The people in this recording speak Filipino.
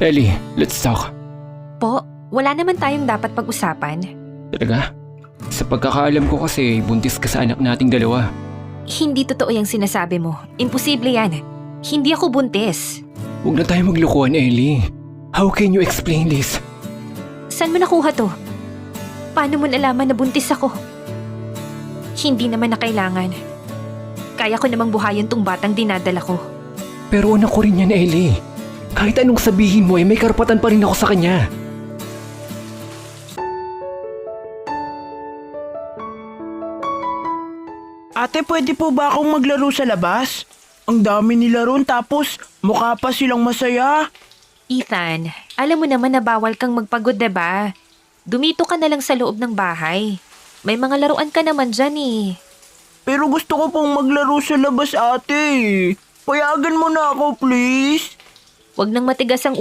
Ellie, let's talk. Po, wala naman tayong dapat pag-usapan. Talaga? Sa pagkakaalam ko kasi, buntis ka sa anak nating dalawa. Hindi totoo yung sinasabi mo. Imposible yan. Hindi ako buntis. Huwag na tayo maglukuhan, Ellie. How can you explain this? Saan mo nakuha to? Paano mo nalaman na buntis ako? Hindi naman na kailangan. Kaya ko namang buhayin tong batang dinadala ko. Pero anak ko rin yan, Ellie. Kahit anong sabihin mo may karapatan pa rin ako sa kanya. Ate, pwede po ba akong maglaro sa labas? Ang dami nila ron tapos mukha pa silang masaya. Ethan, alam mo naman na bawal kang magpagod, diba? Dumito ka na lang sa loob ng bahay. May mga laruan ka naman dyan eh. Pero gusto ko pong maglaro sa labas, ate. Payagan mo na ako, please. Huwag nang matigas ang